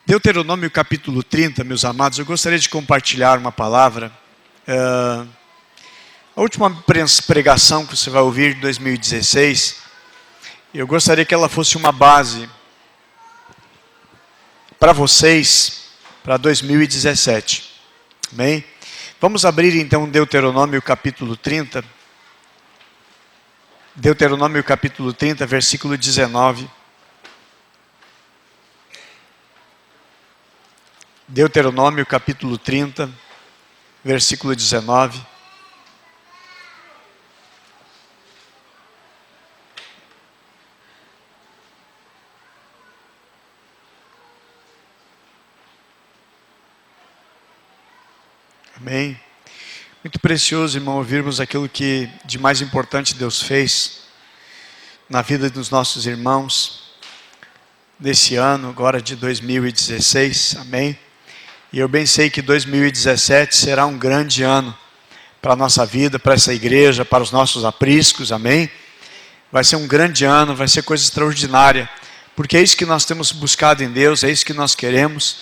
Deuteronômio capítulo 30, meus amados, eu gostaria de compartilhar uma palavra. A última pregação que você vai ouvir de 2016, eu gostaria que ela fosse uma base para vocês, para 2017. Amém? Vamos abrir então Deuteronômio capítulo 30. Deuteronômio capítulo 30, versículo 19. Deuteronômio capítulo 30, versículo 19. Amém. Muito precioso, irmão, ouvirmos aquilo que de mais importante Deus fez na vida dos nossos irmãos desse ano, agora de 2016. Amém. E eu bem sei que 2017 será um grande ano para a nossa vida, para essa igreja, para os nossos apriscos, amém? Vai ser um grande ano, vai ser coisa extraordinária, porque é isso que nós temos buscado em Deus, é isso que nós queremos.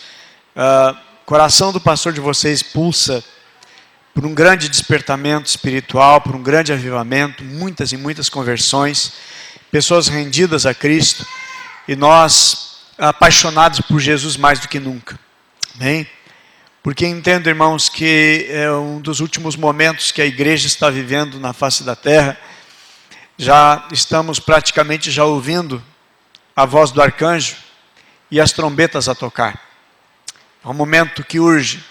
O coração do pastor de vocês pulsa por um grande despertamento espiritual, por um grande avivamento, muitas e muitas conversões, pessoas rendidas a Cristo, e nós apaixonados por Jesus mais do que nunca. Amém? Porque entendo, irmãos, que é um dos últimos momentos que a igreja está vivendo na face da terra. Já estamos praticamente já ouvindo a voz do arcanjo e as trombetas a tocar. É um momento que urge,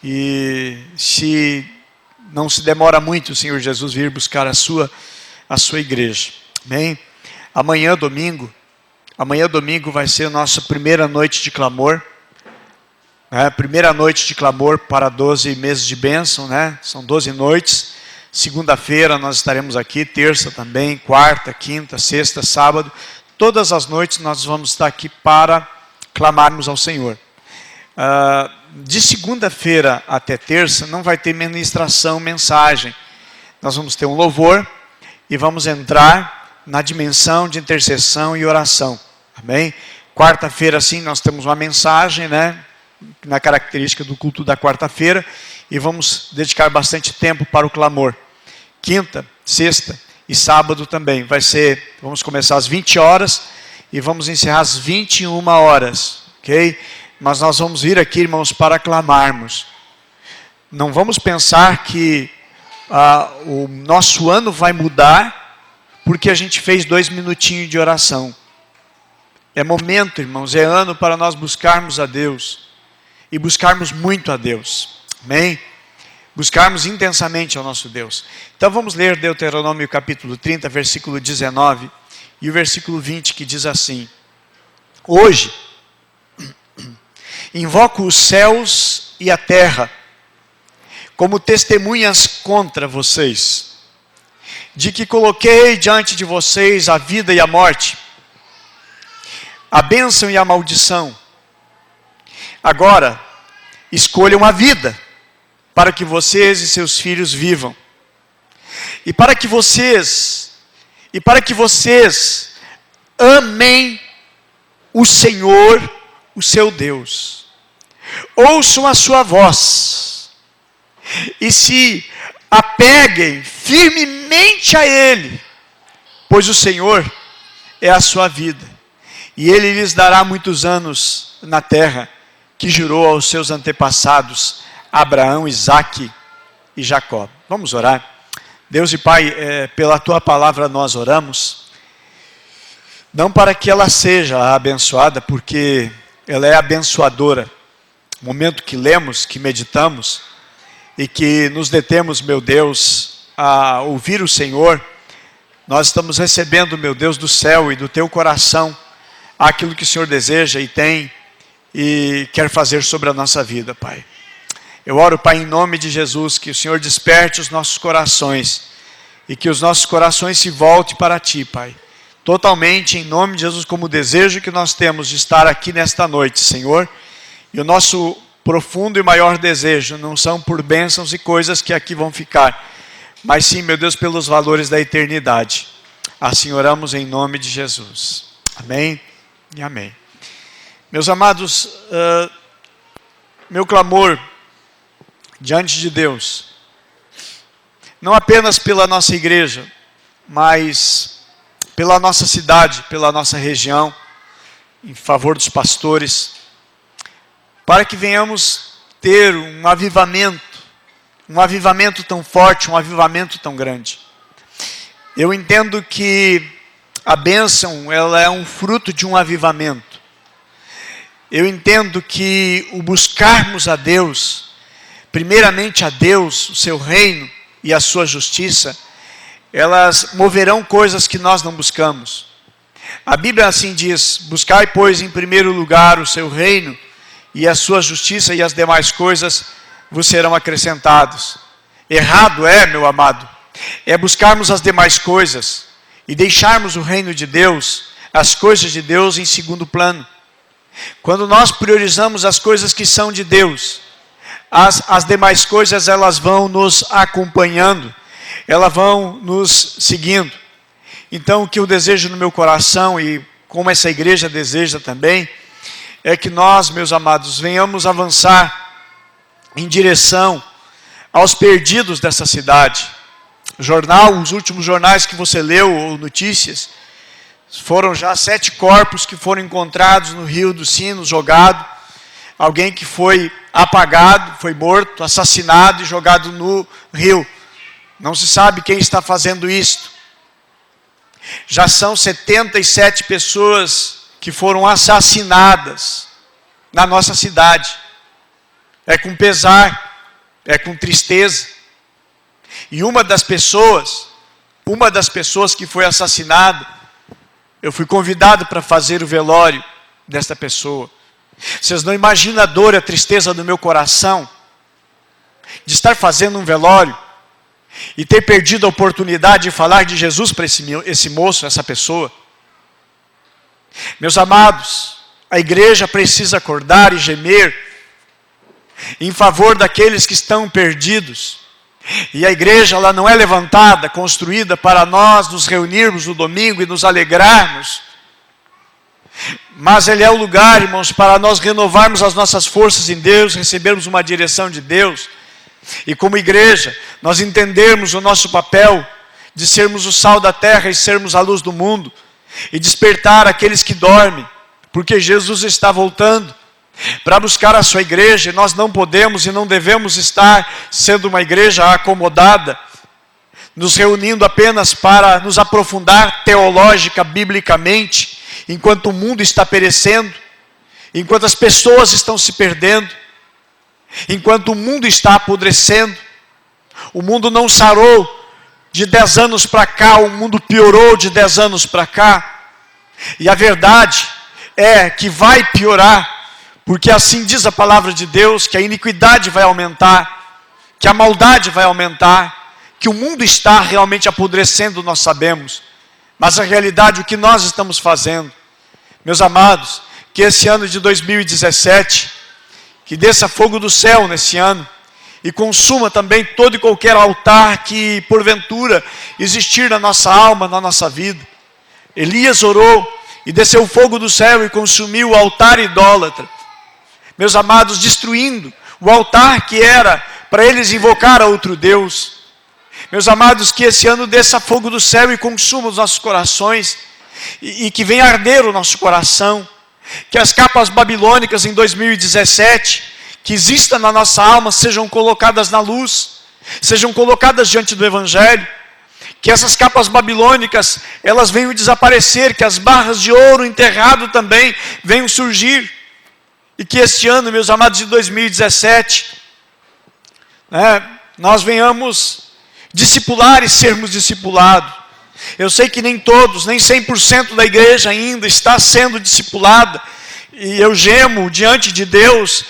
e se não se demora muito o Senhor Jesus vir buscar a sua igreja. Amém? Amanhã domingo vai ser a nossa primeira noite de clamor. Primeira noite de clamor para 12 meses de bênção, né? São 12 noites. Segunda-feira nós estaremos aqui, terça também, quarta, quinta, sexta, sábado. Todas as noites nós vamos estar aqui para clamarmos ao Senhor. De segunda-feira até terça não vai ter ministração, mensagem. Nós vamos ter um louvor e vamos entrar na dimensão de intercessão e oração. Amém? Quarta-feira sim nós temos uma mensagem, né? Na característica do culto da quarta-feira, e vamos dedicar bastante tempo para o clamor. Quinta, sexta e sábado também vamos começar às 20 horas e vamos encerrar às 21 horas, ok? Mas nós vamos vir aqui, irmãos, para clamarmos. Não vamos pensar que o nosso ano vai mudar porque a gente fez 2 minutinhos de oração. É momento, irmãos, é ano para nós buscarmos a Deus. E buscarmos muito a Deus, amém? Buscarmos intensamente ao nosso Deus. Então vamos ler Deuteronômio capítulo 30, versículo 19 e o versículo 20, que diz assim: Hoje invoco os céus e a terra como testemunhas contra vocês, de que coloquei diante de vocês a vida e a morte, a bênção e a maldição. Agora, escolham a vida, para que vocês e seus filhos vivam. E para que vocês amem o Senhor, o seu Deus. Ouçam a sua voz e se apeguem firmemente a Ele, pois o Senhor é a sua vida, e Ele lhes dará muitos anos na terra, que jurou aos seus antepassados, Abraão, Isaque e Jacó. Vamos orar. Deus e Pai, pela Tua palavra nós oramos, não para que ela seja abençoada, porque ela é abençoadora. No momento que lemos, que meditamos, e que nos detemos, meu Deus, a ouvir o Senhor, nós estamos recebendo, meu Deus, do céu e do Teu coração, aquilo que o Senhor deseja e tem, e quer fazer sobre a nossa vida, Pai. Eu oro, Pai, em nome de Jesus, que o Senhor desperte os nossos corações e que os nossos corações se voltem para Ti, Pai. Totalmente, em nome de Jesus, como o desejo que nós temos de estar aqui nesta noite, Senhor. E o nosso profundo e maior desejo não são por bênçãos e coisas que aqui vão ficar, mas sim, meu Deus, pelos valores da eternidade. Assim oramos em nome de Jesus. Amém e amém. Meus amados, meu clamor diante de Deus, não apenas pela nossa igreja, mas pela nossa cidade, pela nossa região, em favor dos pastores, para que venhamos ter um avivamento tão forte, um avivamento tão grande. Eu entendo que a bênção, ela é um fruto de um avivamento. Eu entendo que o buscarmos a Deus, primeiramente a Deus, o seu reino e a sua justiça, elas moverão coisas que nós não buscamos. A Bíblia assim diz: buscai, pois, em primeiro lugar o seu reino e a sua justiça, e as demais coisas vos serão acrescentadas. Errado é, meu amado, é buscarmos as demais coisas e deixarmos o reino de Deus, as coisas de Deus em segundo plano. Quando nós priorizamos as coisas que são de Deus, as demais coisas elas vão nos acompanhando, elas vão nos seguindo. Então o que eu desejo no meu coração, e como essa igreja deseja também, é que nós, meus amados, venhamos avançar em direção aos perdidos dessa cidade. Os últimos jornais que você leu, ou notícias, foram já 7 corpos que foram encontrados no Rio dos Sinos, jogado. Alguém que foi apagado, foi morto, assassinado e jogado no rio. Não se sabe quem está fazendo isto. Já são 77 pessoas que foram assassinadas na nossa cidade. É com pesar, é com tristeza. E uma das pessoas que foi assassinada, eu fui convidado para fazer o velório desta pessoa. Vocês não imaginam a dor e a tristeza do meu coração de estar fazendo um velório e ter perdido a oportunidade de falar de Jesus para esse moço, essa pessoa. Meus amados, a igreja precisa acordar e gemer em favor daqueles que estão perdidos. E a igreja, ela não é levantada, construída para nós nos reunirmos no domingo e nos alegrarmos, mas ele é o lugar, irmãos, para nós renovarmos as nossas forças em Deus, recebermos uma direção de Deus, e como igreja, nós entendermos o nosso papel de sermos o sal da terra e sermos a luz do mundo, e despertar aqueles que dormem, porque Jesus está voltando para buscar a sua igreja, e nós não podemos e não devemos estar sendo uma igreja acomodada, nos reunindo apenas para nos aprofundar teológica, biblicamente, enquanto o mundo está perecendo, enquanto as pessoas estão se perdendo, enquanto o mundo está apodrecendo. O mundo não sarou de 10 anos para cá, o mundo piorou de 10 anos para cá, e a verdade é que vai piorar, porque assim diz a palavra de Deus, que a iniquidade vai aumentar, que a maldade vai aumentar, que o mundo está realmente apodrecendo, nós sabemos. Mas a realidade, o que nós estamos fazendo? Meus amados, que esse ano de 2017, que desça fogo do céu nesse ano, e consuma também todo e qualquer altar que porventura existir na nossa alma, na nossa vida. Elias orou, e desceu fogo do céu e consumiu o altar idólatra. Meus amados, destruindo o altar que era para eles invocar a outro Deus. Meus amados, que esse ano desça fogo do céu e consuma os nossos corações, e que venha arder o nosso coração, que as capas babilônicas em 2017, que existam na nossa alma, sejam colocadas na luz, sejam colocadas diante do Evangelho, que essas capas babilônicas, elas venham desaparecer, que as barras de ouro enterrado também venham surgir, e que este ano, meus amados, de 2017, nós venhamos discipular e sermos discipulados. Eu sei que nem todos, nem 100% da igreja ainda está sendo discipulada, e eu gemo diante de Deus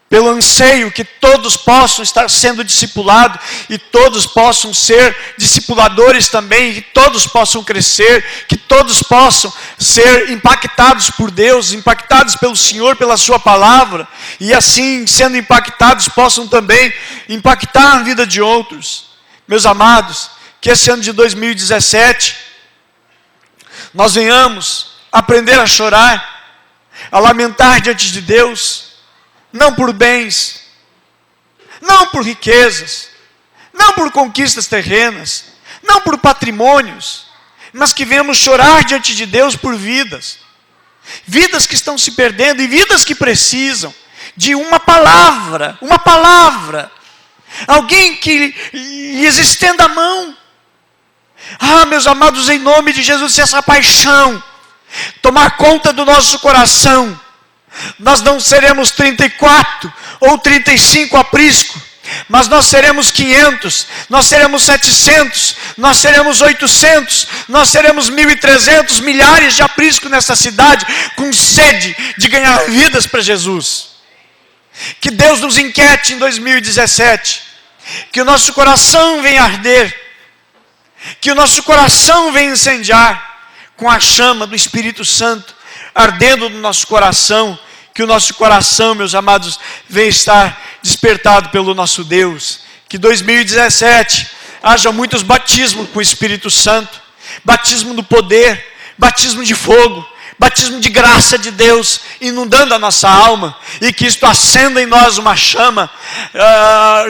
pelo anseio que todos possam estar sendo discipulados, e todos possam ser discipuladores também, que todos possam crescer, que todos possam ser impactados por Deus, impactados pelo Senhor, pela sua palavra, e assim, sendo impactados, possam também impactar a vida de outros. Meus amados, que esse ano de 2017, nós venhamos aprender a chorar, a lamentar diante de Deus, não por bens, não por riquezas, não por conquistas terrenas, não por patrimônios, mas que venhamos chorar diante de Deus por vidas que estão se perdendo e vidas que precisam de uma palavra, alguém que lhes estenda a mão. Meus amados, em nome de Jesus, se essa paixão tomar conta do nosso coração, nós não seremos 34 ou 35 aprisco, mas nós seremos 500, nós seremos 700, nós seremos 800, nós seremos 1.300, milhares de aprisco nessa cidade, com sede de ganhar vidas para Jesus. Que Deus nos inquiete em 2017, que o nosso coração venha arder, que o nosso coração venha incendiar, com a chama do Espírito Santo, ardendo no nosso coração, que o nosso coração, meus amados, venha estar despertado pelo nosso Deus. Que 2017 haja muitos batismos com o Espírito Santo, batismo do poder, batismo de fogo, batismo de graça de Deus, inundando a nossa alma, e que isto acenda em nós uma chama.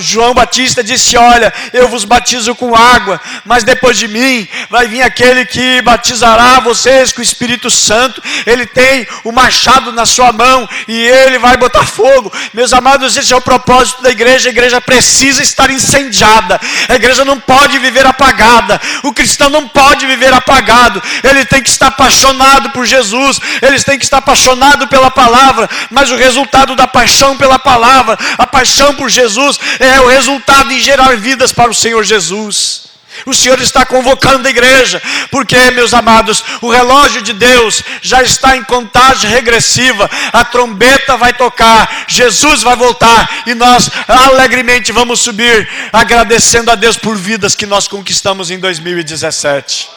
João Batista disse: olha, eu vos batizo com água, mas depois de mim vai vir aquele que batizará vocês com o Espírito Santo. Ele tem o machado na sua mão e ele vai botar fogo. Meus amados, esse é o propósito da igreja. A igreja precisa estar incendiada, a igreja não pode viver apagada, o cristão não pode viver apagado, ele tem que estar apaixonado por Jesus, eles têm que estar apaixonados pela palavra, mas o resultado da paixão pela palavra, a paixão por Jesus, é o resultado em gerar vidas para o Senhor Jesus. O Senhor está convocando a igreja, porque, meus amados, o relógio de Deus já está em contagem regressiva, a trombeta vai tocar, Jesus vai voltar, e nós alegremente vamos subir, agradecendo a Deus por vidas que nós conquistamos em 2017.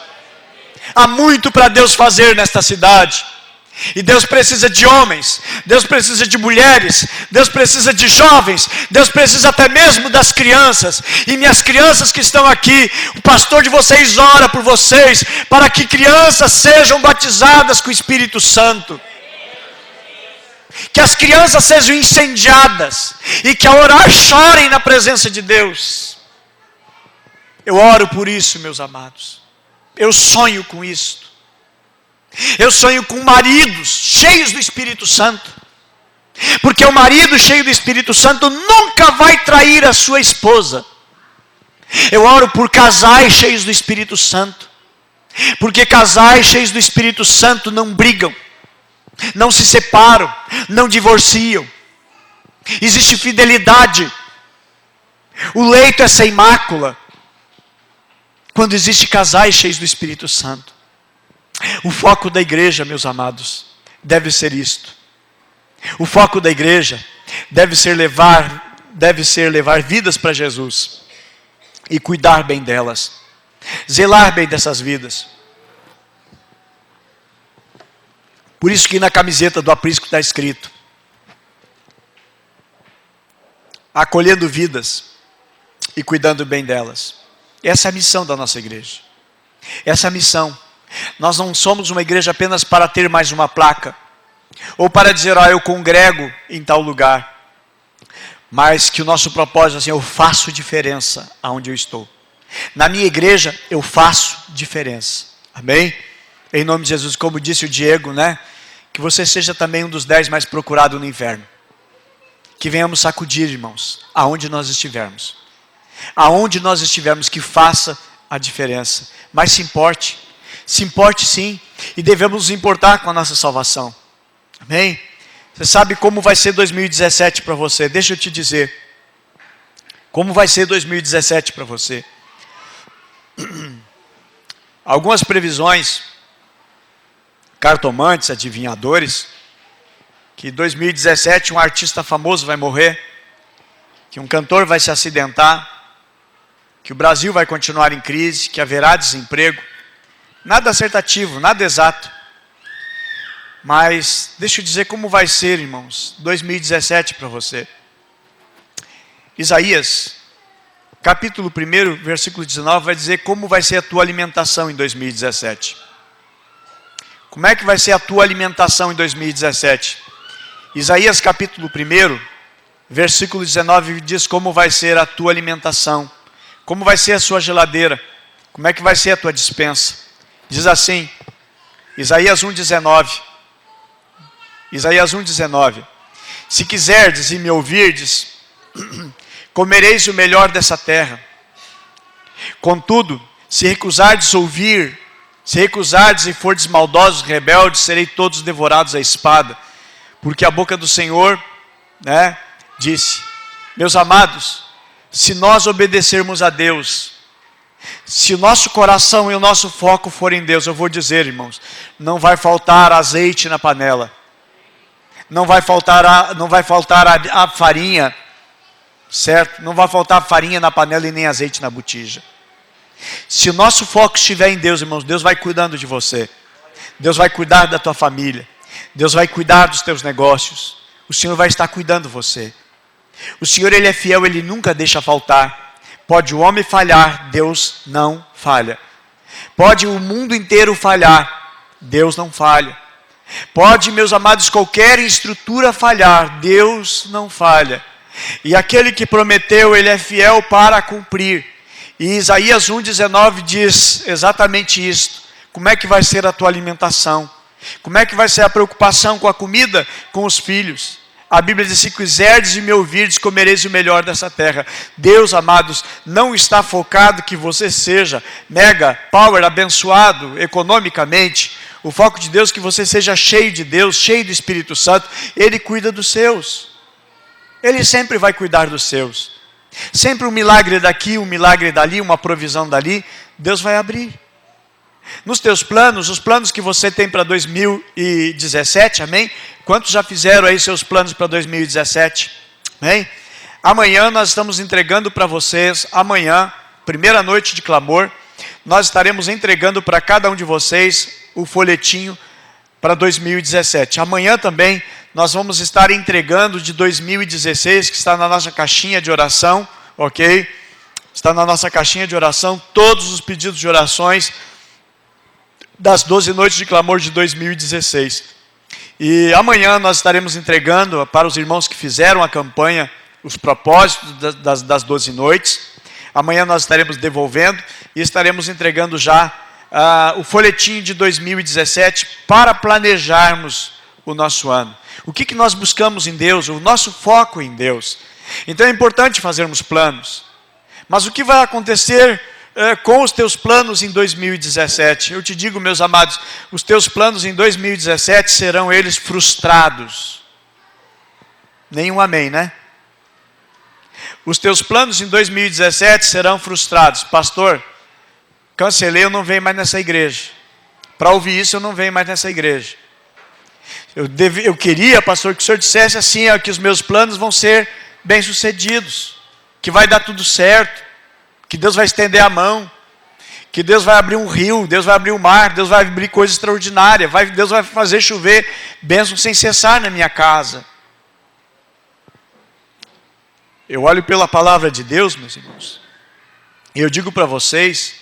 Há muito para Deus fazer nesta cidade, e Deus precisa de homens, Deus precisa de mulheres, Deus precisa de jovens, Deus precisa até mesmo das crianças. E minhas crianças que estão aqui, o pastor de vocês ora por vocês, para que crianças sejam batizadas com o Espírito Santo, que as crianças sejam incendiadas, e que ao orar chorem na presença de Deus. Eu oro por isso, meus amados. Eu sonho com isto. Eu sonho com maridos cheios do Espírito Santo, porque o marido cheio do Espírito Santo nunca vai trair a sua esposa. Eu oro por casais cheios do Espírito Santo, porque casais cheios do Espírito Santo não brigam, não se separam, não divorciam. Existe fidelidade. O leito é sem mácula quando existe casais cheios do Espírito Santo. O foco da igreja, meus amados, deve ser isto. O foco da igreja deve ser levar vidas para Jesus e cuidar bem delas, zelar bem dessas vidas. Por isso que na camiseta do aprisco está escrito: acolhendo vidas e cuidando bem delas. Essa é a missão da nossa igreja. Essa é a missão. Nós não somos uma igreja apenas para ter mais uma placa, ou para dizer: eu congrego em tal lugar. Mas que o nosso propósito é assim: eu faço diferença aonde eu estou. Na minha igreja eu faço diferença. Amém? Em nome de Jesus, como disse o Diego, né? Que você seja também um dos 10 mais procurados no inferno. Que venhamos sacudir, irmãos, aonde nós estivermos. Aonde nós estivermos, que faça a diferença. Mas se importe sim, e devemos nos importar com a nossa salvação. Amém? Você sabe como vai ser 2017 para você? Deixa eu te dizer. Como vai ser 2017 para você? Algumas previsões, cartomantes, adivinhadores, que 2017 um artista famoso vai morrer, que um cantor vai se acidentar, que o Brasil vai continuar em crise, que haverá desemprego. Nada acertativo, nada exato. Mas deixa eu dizer como vai ser, irmãos, 2017 para você. Isaías, capítulo 1, versículo 19, vai dizer como vai ser a tua alimentação em 2017. Como é que vai ser a tua alimentação em 2017? Isaías capítulo 1, versículo 19 diz como vai ser a tua alimentação. Como vai ser a sua geladeira. Como é que vai ser a tua despensa. Diz assim, Isaías 1,19. Isaías 1,19. Se quiserdes e me ouvirdes, comereis o melhor dessa terra. Contudo, se recusardes ouvir, se recusardes e fordes maldosos, rebeldes, serei todos devorados à espada. Porque a boca do Senhor, disse, meus amados, se nós obedecermos a Deus, se o nosso coração e o nosso foco forem em Deus, eu vou dizer, irmãos, não vai faltar azeite na panela. Não vai faltar a farinha, certo? Não vai faltar farinha na panela e nem azeite na botija. Se o nosso foco estiver em Deus, irmãos, Deus vai cuidando de você. Deus vai cuidar da tua família. Deus vai cuidar dos teus negócios. O Senhor vai estar cuidando de você. O Senhor, Ele é fiel, Ele nunca deixa faltar. Pode o homem falhar, Deus não falha. Pode o mundo inteiro falhar, Deus não falha. Pode, meus amados, qualquer estrutura falhar, Deus não falha. E aquele que prometeu, Ele é fiel para cumprir. E Isaías 1,19 diz exatamente isso. Como é que vai ser a tua alimentação? Como é que vai ser a preocupação com a comida, com os filhos? A Bíblia diz, se quiserdes e me ouvirdes, comereis o melhor dessa terra. Deus, amados, não está focado que você seja mega power, abençoado economicamente. O foco de Deus é que você seja cheio de Deus, cheio do Espírito Santo. Ele cuida dos seus. Ele sempre vai cuidar dos seus. Sempre um milagre daqui, um milagre dali, uma provisão dali, Deus vai abrir. Nos teus planos, os planos que você tem para 2017, amém? Quantos já fizeram aí seus planos para 2017? Amém? Amanhã nós estamos entregando para vocês, amanhã, primeira noite de clamor, nós estaremos entregando para cada um de vocês o folhetinho para 2017. Amanhã também nós vamos estar entregando de 2016, que está na nossa caixinha de oração, ok? Está na nossa caixinha de oração, todos os pedidos de orações das 12 noites de clamor de 2016. E amanhã nós estaremos entregando para os irmãos que fizeram a campanha, os propósitos das 12 noites. Amanhã nós estaremos devolvendo e estaremos entregando já o folhetim de 2017 para planejarmos o nosso ano. O que nós buscamos em Deus, o nosso foco em Deus. Então é importante fazermos planos. Mas o que vai acontecer com os teus planos em 2017? Eu te digo, meus amados, os teus planos em 2017 serão eles frustrados. Nenhum amém, né? Os teus planos em 2017 serão frustrados. Pastor, cancelei, eu não venho mais nessa igreja. Para ouvir isso, eu não venho mais nessa igreja. Eu queria, pastor, que o senhor dissesse assim, que os meus planos vão ser bem-sucedidos, que vai dar tudo certo, que Deus vai estender a mão, que Deus vai abrir um rio, Deus vai abrir um mar, Deus vai abrir coisa extraordinária, Deus vai fazer chover bênçãos sem cessar na minha casa. Eu olho pela palavra de Deus, meus irmãos, e eu digo para vocês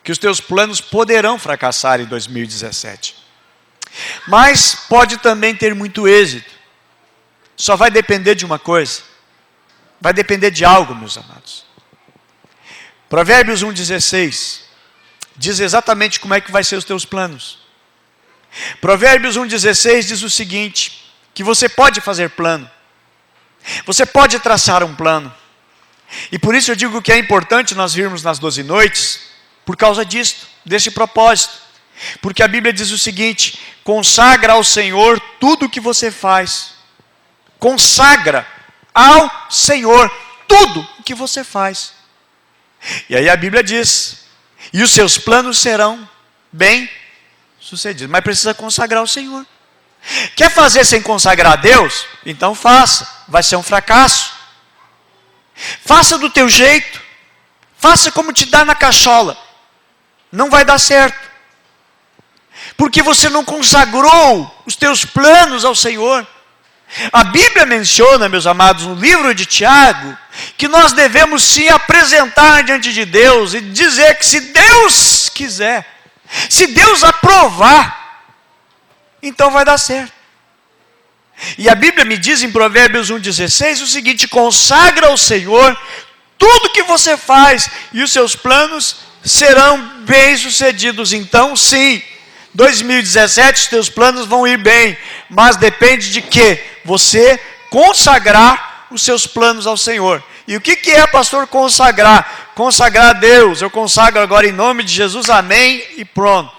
que os teus planos poderão fracassar em 2017. Mas pode também ter muito êxito. Só vai depender de uma coisa. Vai depender de algo, meus amados. Provérbios 1,16 diz exatamente como é que vai ser os teus planos. Provérbios 1,16 diz o seguinte, que você pode fazer plano. Você pode traçar um plano. E por isso eu digo que é importante nós virmos nas 12 noites, por causa disto, desse propósito. Porque a Bíblia diz o seguinte, consagra ao Senhor tudo o que você faz. Consagra ao Senhor tudo o que você faz. E aí a Bíblia diz, e os seus planos serão bem-sucedidos. Mas precisa consagrar ao Senhor. Quer fazer sem consagrar a Deus? Então faça, vai ser um fracasso. Faça do teu jeito. Faça como te dá na cachola. Não vai dar certo. Porque você não consagrou os teus planos ao Senhor. A Bíblia menciona, meus amados, no livro de Tiago, que nós devemos sim apresentar diante de Deus e dizer que se Deus quiser, se Deus aprovar, então vai dar certo. E a Bíblia me diz em Provérbios 1,16 o seguinte: consagra ao Senhor tudo que você faz e os seus planos serão bem-sucedidos. Então, sim, 2017 os teus planos vão ir bem, mas depende de que você consagrar os seus planos ao Senhor. E o que é, pastor, consagrar? Consagrar a Deus. Eu consagro agora em nome de Jesus, amém, e pronto.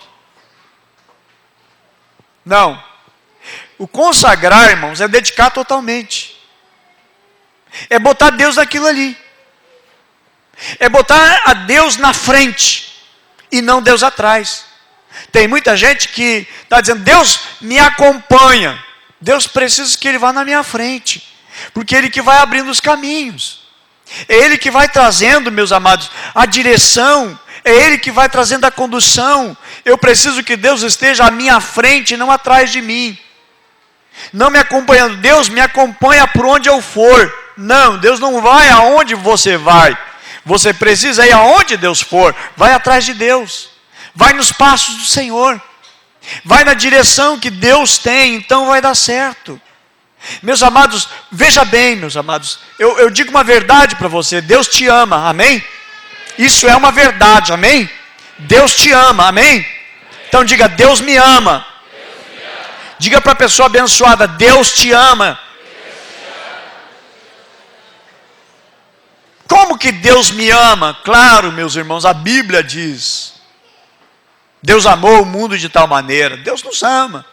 Não. O consagrar, irmãos, é dedicar totalmente. É botar Deus naquilo ali. É botar a Deus na frente e não Deus atrás. Tem muita gente que está dizendo: Deus me acompanha. Deus precisa que Ele vá na minha frente, porque é Ele que vai abrindo os caminhos. É Ele que vai trazendo, meus amados, a direção. É Ele que vai trazendo a condução. Eu preciso que Deus esteja à minha frente e não atrás de mim. Não me acompanhando. Deus me acompanha por onde eu for. Não, Deus não vai aonde você vai. Você precisa ir aonde Deus for. Vai atrás de Deus. Vai nos passos do Senhor. Vai na direção que Deus tem, então vai dar certo. Meus amados, veja bem, meus amados, eu digo uma verdade para você: Deus te ama, amém? Isso é uma verdade, amém? Deus te ama, amém? Então diga: Deus me ama. Diga para a pessoa abençoada: Deus te ama. Como que Deus me ama? Claro, meus irmãos, a Bíblia diz: Deus amou o mundo de tal maneira. Deus nos ama.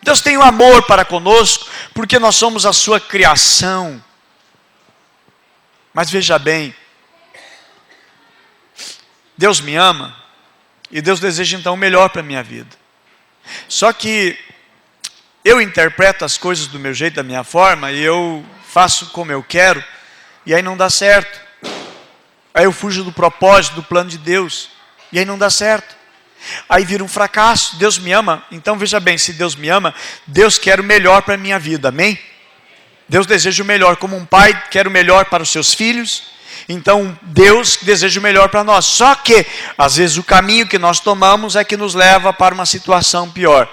Deus tem um amor para conosco, porque nós somos a sua criação. Mas veja bem, Deus me ama, e Deus deseja então o melhor para a minha vida. Só que eu interpreto as coisas do meu jeito, da minha forma, e eu faço como eu quero, e aí não dá certo. Aí eu fujo do propósito, do plano de Deus, e aí não dá certo. Aí vira um fracasso. Deus me ama, então veja bem, se Deus me ama, Deus quer o melhor para a minha vida, amém? Deus deseja o melhor, como um pai quer o melhor para os seus filhos, então Deus deseja o melhor para nós. Só que, às vezes, o caminho que nós tomamos é que nos leva para uma situação pior.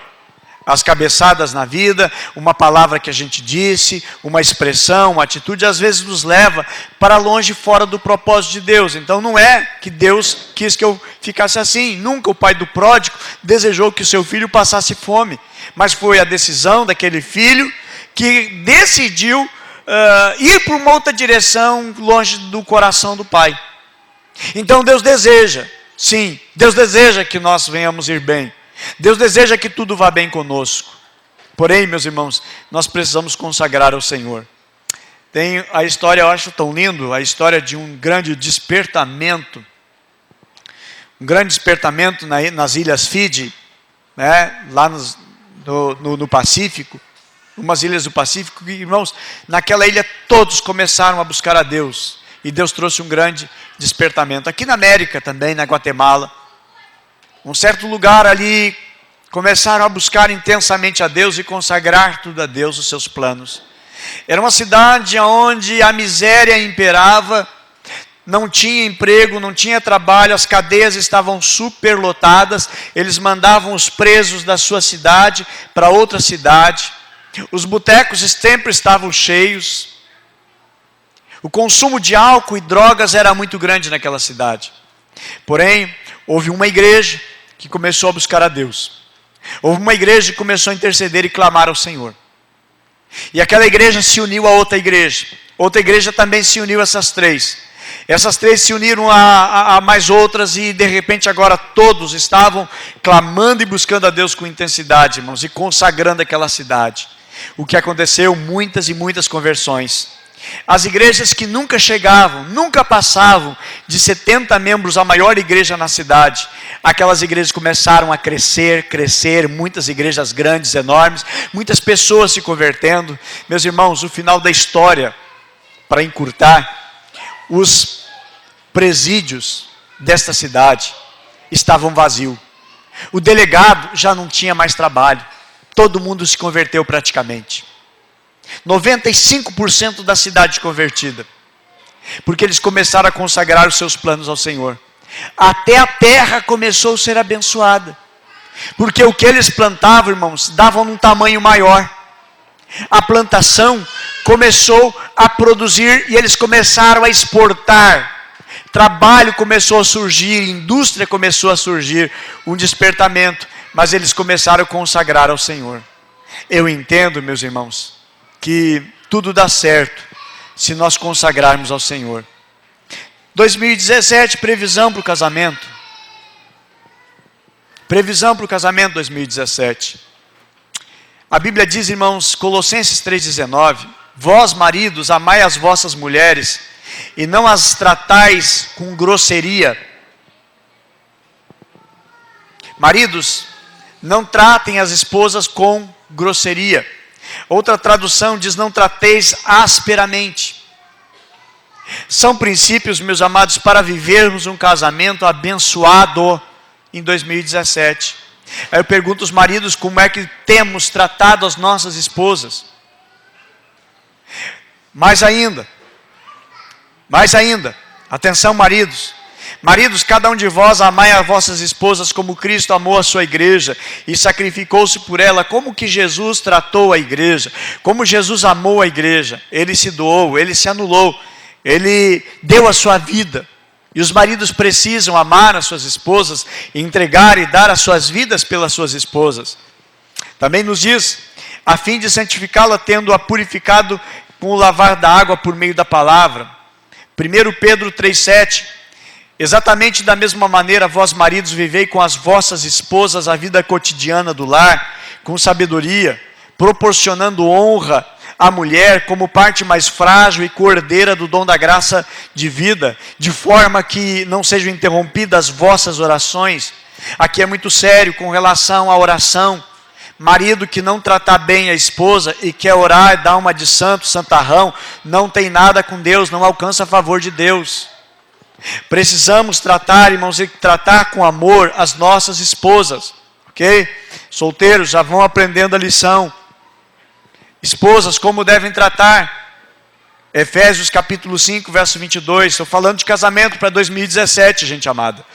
As cabeçadas na vida, uma palavra que a gente disse, uma expressão, uma atitude, às vezes nos leva para longe, fora do propósito de Deus. Então não é que Deus quis que eu ficasse assim. Nunca o pai do pródigo desejou que o seu filho passasse fome. Mas foi a decisão daquele filho que decidiu ir por uma outra direção, longe do coração do pai. Então Deus deseja, sim, Deus deseja que nós venhamos ir bem. Deus deseja que tudo vá bem conosco. Porém, meus irmãos, nós precisamos consagrar ao Senhor. Tem a história, eu acho tão lindo, a história de um grande despertamento. Um grande despertamento nas Ilhas Fiji, né, lá no Pacífico. Umas ilhas do Pacífico, irmãos, naquela ilha todos começaram a buscar a Deus. E Deus trouxe um grande despertamento. Aqui na América também, na Guatemala. Um certo lugar ali, começaram a buscar intensamente a Deus e consagrar tudo a Deus, os seus planos. Era uma cidade onde a miséria imperava, não tinha emprego, não tinha trabalho, as cadeias estavam superlotadas, eles mandavam os presos da sua cidade para outra cidade, os botecos sempre estavam cheios, o consumo de álcool e drogas era muito grande naquela cidade. Porém, houve uma igreja que começou a buscar a Deus. Houve uma igreja que começou a interceder e clamar ao Senhor. E aquela igreja se uniu a outra igreja. Outra igreja também se uniu a essas três. Essas três se uniram a mais outras e de repente agora todos estavam clamando e buscando a Deus com intensidade, irmãos, e consagrando aquela cidade. O que aconteceu? Muitas e muitas conversões. As igrejas que nunca chegavam, nunca passavam de 70 membros, a maior igreja na cidade, aquelas igrejas começaram a crescer, muitas igrejas grandes, enormes, muitas pessoas se convertendo. Meus irmãos, o final da história, para encurtar, os presídios desta cidade estavam vazios. O delegado já não tinha mais trabalho, todo mundo se converteu praticamente. 95% da cidade convertida, porque eles começaram a consagrar os seus planos ao Senhor. Até a terra começou a ser abençoada. porque o que eles plantavam, irmãos, davam um tamanho maior. A plantação começou a produzir e eles começaram a exportar. Trabalho começou a surgir, indústria começou a surgir, um despertamento, mas eles começaram a consagrar ao Senhor. Eu entendo, meus irmãos, que tudo dá certo se nós consagrarmos ao Senhor. 2017, previsão para o casamento. Previsão para o casamento 2017. A Bíblia diz, irmãos, Colossenses 3,19, vós maridos, amai as vossas mulheres, e não as tratais com grosseria. Maridos, não tratem as esposas com grosseria. Outra tradução diz, não trateis asperamente. São princípios, meus amados, para vivermos um casamento abençoado em 2017. Aí eu pergunto aos maridos, como é que temos tratado as nossas esposas? Mais ainda, atenção maridos, cada um de vós amai as vossas esposas como Cristo amou a sua igreja e sacrificou-se por ela, como que Jesus tratou a igreja, como Jesus amou a igreja, ele se doou, ele se anulou, ele deu a sua vida. E os maridos precisam amar as suas esposas, entregar e dar as suas vidas pelas suas esposas. Também nos diz, a fim de santificá-la, tendo-a purificado com o lavar da água por meio da palavra. 1 Pedro 3,7, exatamente da mesma maneira, vós maridos, vivei com as vossas esposas a vida cotidiana do lar, com sabedoria, proporcionando honra à mulher como parte mais frágil e coordeira do dom da graça de vida, de forma que não sejam interrompidas as vossas orações. Aqui é muito sério com relação à oração. Marido que não tratar bem a esposa e quer orar e dar uma de santo, santarrão, não tem nada com Deus, não alcança a favor de Deus. Precisamos tratar, irmãos, e tratar com amor as nossas esposas, ok? Solteiros já vão aprendendo a lição. Esposas, como devem tratar? Efésios capítulo 5, verso 22. Estou falando de casamento para 2017, gente amada.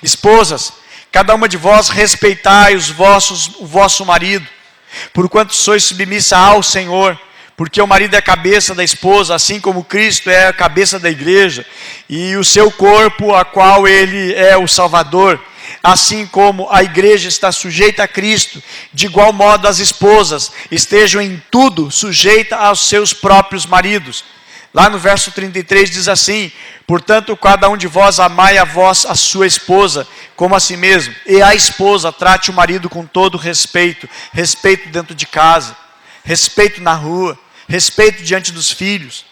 Esposas, cada uma de vós respeitai o vosso marido, porquanto sois submissa ao Senhor, porque o marido é a cabeça da esposa, assim como Cristo é a cabeça da igreja, e o seu corpo, a qual ele é o Salvador. Assim como a igreja está sujeita a Cristo, de igual modo as esposas estejam em tudo sujeitas aos seus próprios maridos. Lá no verso 33 diz assim, portanto cada um de vós amai a sua esposa como a si mesmo, e a esposa trate o marido com todo respeito, respeito dentro de casa, respeito na rua, respeito diante dos filhos.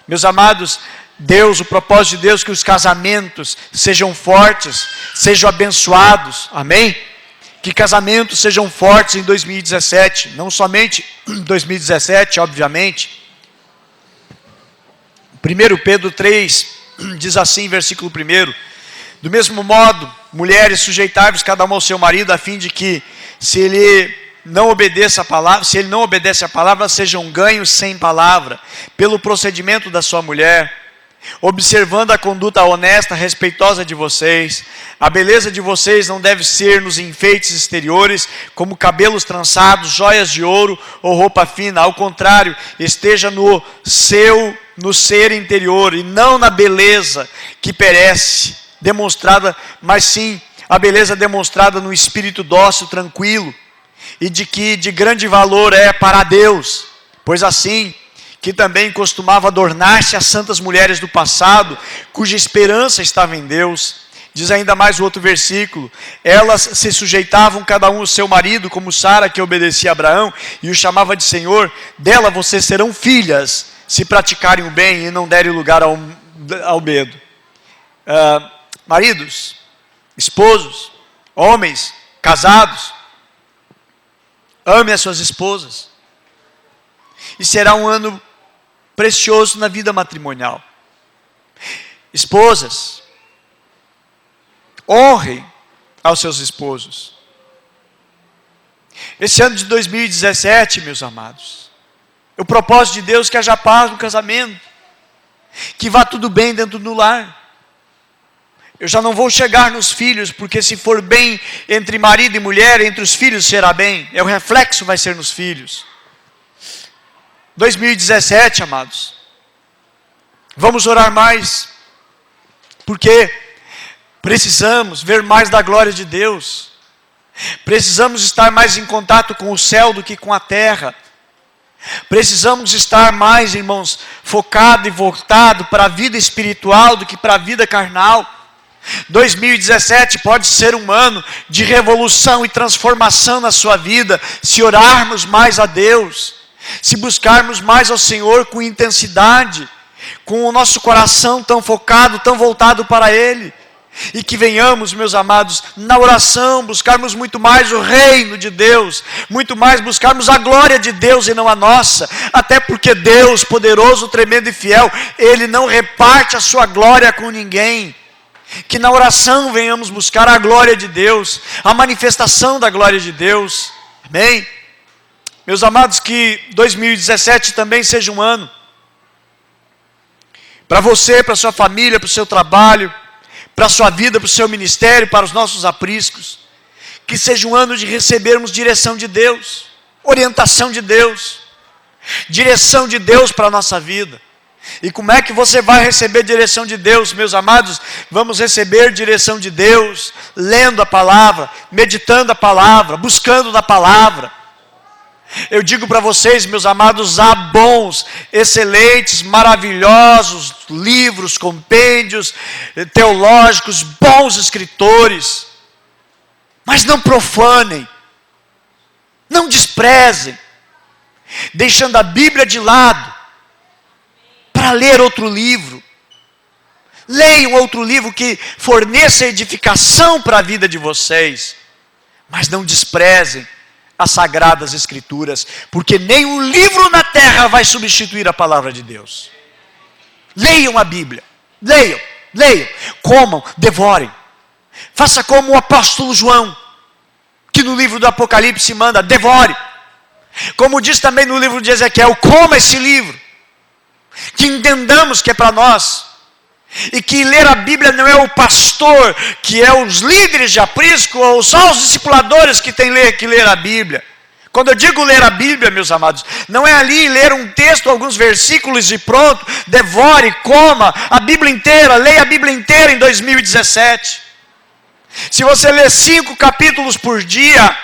Meus amados, Deus, o propósito de Deus é que os casamentos sejam fortes, sejam abençoados, amém? Que casamentos sejam fortes em 2017, não somente em 2017, obviamente. 1 Pedro 3, diz assim, versículo 1, do mesmo modo, mulheres, sujeitai-vos cada uma ao seu marido, a fim de que, se ele não obedece a palavra, sejam ganhos sem palavra, pelo procedimento da sua mulher, observando a conduta honesta, respeitosa de vocês. A beleza de vocês não deve ser nos enfeites exteriores, como cabelos trançados, joias de ouro ou roupa fina. Ao contrário, esteja no ser interior, e não na beleza que perece, demonstrada, mas sim a beleza demonstrada no espírito dócil, tranquilo, e de que de grande valor é para Deus, pois assim que também costumava adornar-se as santas mulheres do passado, cuja esperança estava em Deus. Diz ainda mais o outro versículo, elas se sujeitavam cada um ao seu marido, como Sara, que obedecia a Abraão, e o chamava de Senhor. Dela vocês serão filhas, se praticarem o bem e não derem lugar ao medo. Maridos, esposos, homens, casados, ame as suas esposas. E será um ano precioso na vida matrimonial. Esposas, honrem aos seus esposos. Esse ano de 2017, meus amados, o propósito de Deus é que haja paz no casamento, que vá tudo bem dentro do lar. Eu já não vou chegar nos filhos, porque se for bem entre marido e mulher, entre os filhos será bem. O reflexo vai ser nos filhos. 2017, amados. Vamos orar mais. Porque precisamos ver mais da glória de Deus. Precisamos estar mais em contato com o céu do que com a terra. Precisamos estar mais, irmãos, focado e voltado para a vida espiritual do que para a vida carnal. 2017 pode ser um ano de revolução e transformação na sua vida, se orarmos mais a Deus, se buscarmos mais ao Senhor com intensidade, com o nosso coração tão focado, tão voltado para Ele. E que venhamos, meus amados, na oração, buscarmos muito mais o reino de Deus, muito mais buscarmos a glória de Deus e não a nossa, até porque Deus, poderoso, tremendo e fiel, Ele não reparte a sua glória com ninguém. Que na oração venhamos buscar a glória de Deus, a manifestação da glória de Deus, amém? Meus amados, que 2017 também seja um ano, para você, para sua família, para o seu trabalho, para a sua vida, para o seu ministério, para os nossos apriscos, que seja um ano de recebermos direção de Deus, orientação de Deus, direção de Deus para a nossa vida. E como é que você vai receber direção de Deus, meus amados? Vamos receber direção de Deus, lendo a palavra, meditando a palavra, buscando na palavra. Eu digo para vocês, meus amados, há bons, excelentes, maravilhosos livros, compêndios teológicos, bons escritores. Mas não profanem, não desprezem, deixando a Bíblia de lado, para ler outro livro. Leiam outro livro que forneça edificação para a vida de vocês, mas não desprezem as Sagradas Escrituras, porque nenhum livro na terra vai substituir a palavra de Deus. Leiam a Bíblia, leiam, comam, devorem. Faça como o apóstolo João, que no livro do Apocalipse manda, devore. Como diz também no livro de Ezequiel, coma esse livro. Que entendamos que é para nós. E que ler a Bíblia não é o pastor, que é os líderes de aprisco, ou só os discipuladores que têm que ler a Bíblia. Quando eu digo ler a Bíblia, meus amados, não é ali ler um texto, alguns versículos e pronto, devore, coma a Bíblia inteira, leia a Bíblia inteira em 2017. Se você ler 5 capítulos por dia,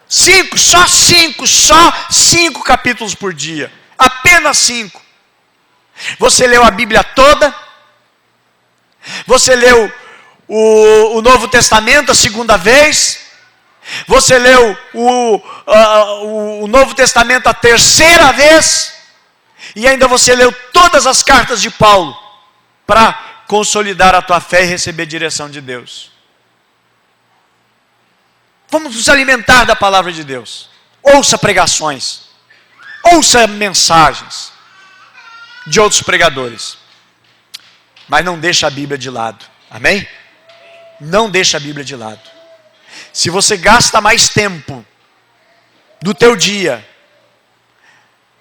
só 5 capítulos por dia, apenas 5. Você leu a Bíblia toda? Você leu o Novo Testamento a segunda vez? Você leu o Novo Testamento a terceira vez? E ainda você leu todas as cartas de Paulo para consolidar a tua fé e receber direção de Deus. Vamos nos alimentar da palavra de Deus. Ouça pregações, ouça mensagens de outros pregadores, mas não deixa a Bíblia de lado, amém? Não deixa a Bíblia de lado. Se você gasta mais tempo do teu dia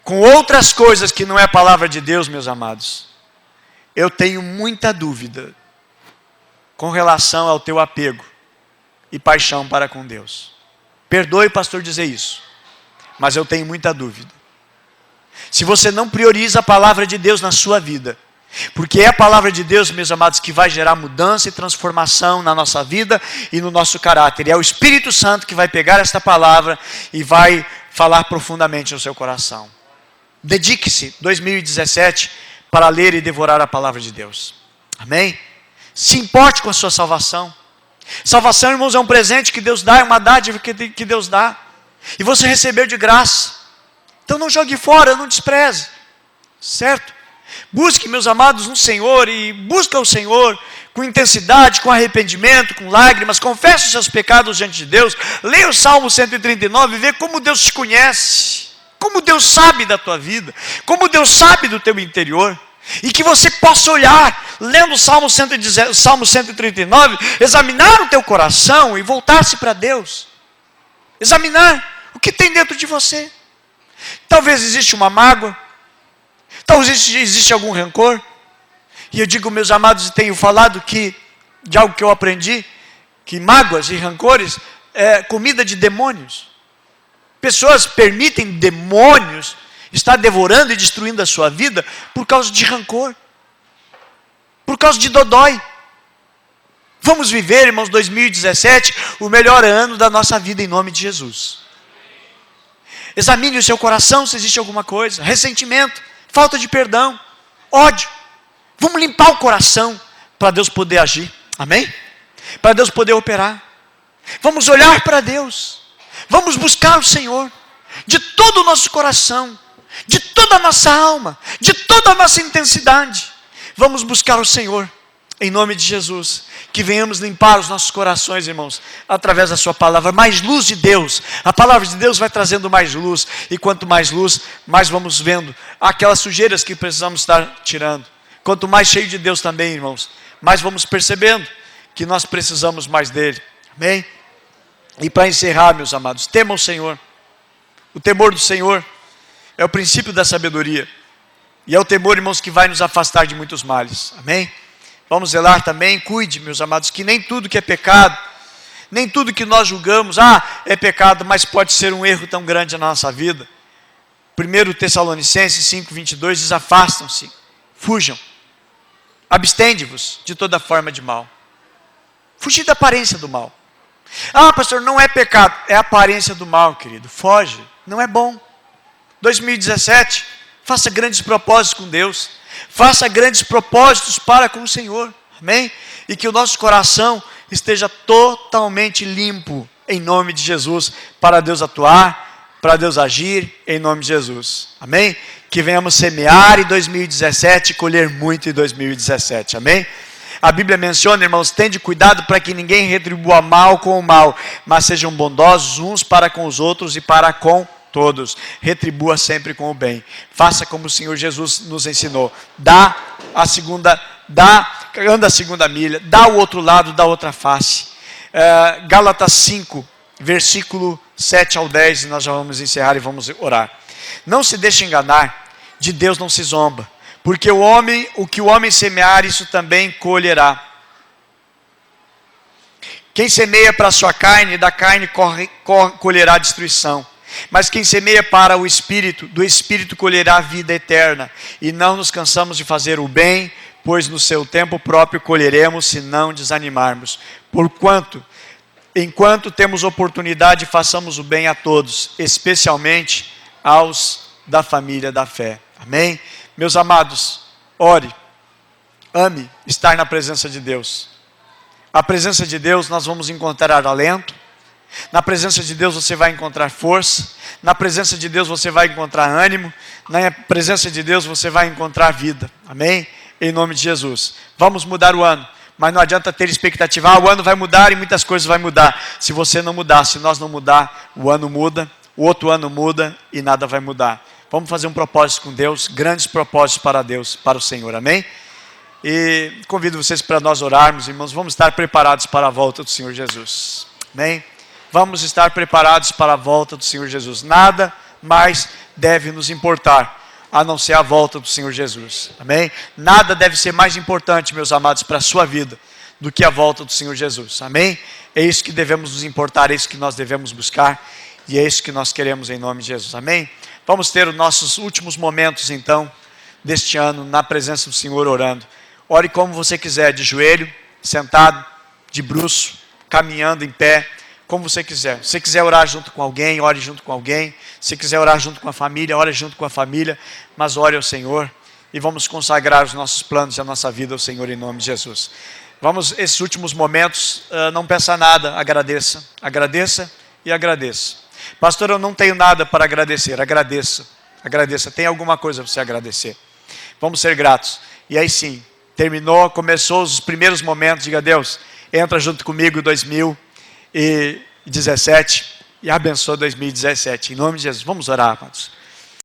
com outras coisas que não é a palavra de Deus, meus amados, eu tenho muita dúvida com relação ao teu apego e paixão para com Deus. Perdoe o pastor dizer isso, mas eu tenho muita dúvida. Se você não prioriza a palavra de Deus na sua vida, porque é a palavra de Deus, meus amados, que vai gerar mudança e transformação na nossa vida e no nosso caráter. E é o Espírito Santo que vai pegar esta palavra e vai falar profundamente no seu coração. Dedique-se, 2017, para ler e devorar a palavra de Deus. Amém? Se importe com a sua salvação. Salvação, irmãos, é um presente que Deus dá, é uma dádiva que Deus dá. E você recebeu de graça. Então não jogue fora, não despreze. Certo? Busque, meus amados, no Senhor e busca o Senhor com intensidade, com arrependimento, com lágrimas. Confesse os seus pecados diante de Deus. Leia o Salmo 139 e vê como Deus te conhece. Como Deus sabe da tua vida. Como Deus sabe do teu interior. E que você possa olhar, lendo o Salmo 139, examinar o teu coração e voltar-se para Deus. Examinar o que tem dentro de você. Talvez existe uma mágoa. Talvez existe algum rancor. E eu digo, meus amados, e tenho falado que de algo que eu aprendi, que mágoas e rancores é comida de demônios. Pessoas permitem demônios estar devorando e destruindo a sua vida por causa de rancor, por causa de dodói. Vamos viver, irmãos, 2017, o melhor ano da nossa vida em nome de Jesus. Examine o seu coração se existe alguma coisa, ressentimento, falta de perdão, ódio. Vamos limpar o coração para Deus poder agir, amém? Para Deus poder operar. Vamos olhar para Deus, vamos buscar o Senhor, de todo o nosso coração, de toda a nossa alma, de toda a nossa intensidade. Vamos buscar o Senhor, em nome de Jesus. Que venhamos limpar os nossos corações, irmãos, através da sua palavra. Mais luz de Deus, a palavra de Deus vai trazendo mais luz, e quanto mais luz, mais vamos vendo aquelas sujeiras que precisamos estar tirando. Quanto mais cheio de Deus também, irmãos, mais vamos percebendo que nós precisamos mais dele, amém? E para encerrar, meus amados, temam o Senhor. O temor do Senhor é o princípio da sabedoria, e é o temor, irmãos, que vai nos afastar de muitos males, amém? Vamos zelar também, cuide, meus amados, que nem tudo que é pecado, nem tudo que nós julgamos, é pecado, mas pode ser um erro tão grande na nossa vida. 1 Tessalonicenses 5:22 diz: afastam-se, fujam, abstende-vos de toda forma de mal. Fugir da aparência do mal. Pastor, não é pecado, é a aparência do mal, querido, foge, não é bom. 2017, faça grandes propósitos com Deus, faça grandes propósitos para com o Senhor, amém? E que o nosso coração esteja totalmente limpo, em nome de Jesus, para Deus atuar, para Deus agir, em nome de Jesus, amém? Que venhamos semear em 2017 e colher muito em 2017, amém? A Bíblia menciona, irmãos, tende cuidado para que ninguém retribua mal com o mal, mas sejam bondosos uns para com os outros e para com todos. Retribua sempre com o bem. Faça como o Senhor Jesus nos ensinou. Anda a segunda milha, dá o outro lado, dá outra face. Gálatas 5, versículo 7 ao 10, e nós já vamos encerrar e vamos orar. Não se deixe enganar, de Deus não se zomba, porque o que o homem semear, isso também colherá. Quem semeia para a sua carne, da carne colherá destruição. Mas quem semeia para o Espírito, do Espírito colherá a vida eterna. E não nos cansamos de fazer o bem, pois no seu tempo próprio colheremos, se não desanimarmos. Enquanto temos oportunidade, façamos o bem a todos, especialmente aos da família da fé. Amém? Meus amados, ore, ame estar na presença de Deus. A presença de Deus nós vamos encontrar alento. Na presença de Deus você vai encontrar força. Na presença de Deus você vai encontrar ânimo. Na presença de Deus você vai encontrar vida. Amém? Em nome de Jesus. Vamos mudar o ano. Mas não adianta ter expectativa. O ano vai mudar e muitas coisas vão mudar. Se você não mudar, se nós não mudar, o ano muda. O outro ano muda e nada vai mudar. Vamos fazer um propósito com Deus. Grandes propósitos para Deus, para o Senhor. Amém? E convido vocês para nós orarmos, irmãos. Vamos estar preparados para a volta do Senhor Jesus. Amém? Vamos estar preparados para a volta do Senhor Jesus. Nada mais deve nos importar, a não ser a volta do Senhor Jesus. Amém? Nada deve ser mais importante, meus amados, para a sua vida, do que a volta do Senhor Jesus. Amém? É isso que devemos nos importar, é isso que nós devemos buscar, e é isso que nós queremos em nome de Jesus. Amém? Vamos ter os nossos últimos momentos, então, deste ano, na presença do Senhor, orando. Ore como você quiser, de joelho, sentado, de bruço, caminhando em pé, como você quiser. Se você quiser orar junto com alguém, ore junto com alguém. Se quiser orar junto com a família, ore junto com a família. Mas ore ao Senhor e vamos consagrar os nossos planos e a nossa vida ao Senhor em nome de Jesus. Vamos, esses últimos momentos, não peça nada, agradeça. Agradeça e agradeça. Pastor, eu não tenho nada para agradecer. Agradeça. Agradeça. Tem alguma coisa para você agradecer. Vamos ser gratos. E aí sim, começou os primeiros momentos. Diga a Deus, entra junto comigo em 2017 e abençoa 2017. Em nome de Jesus, vamos orar, amados.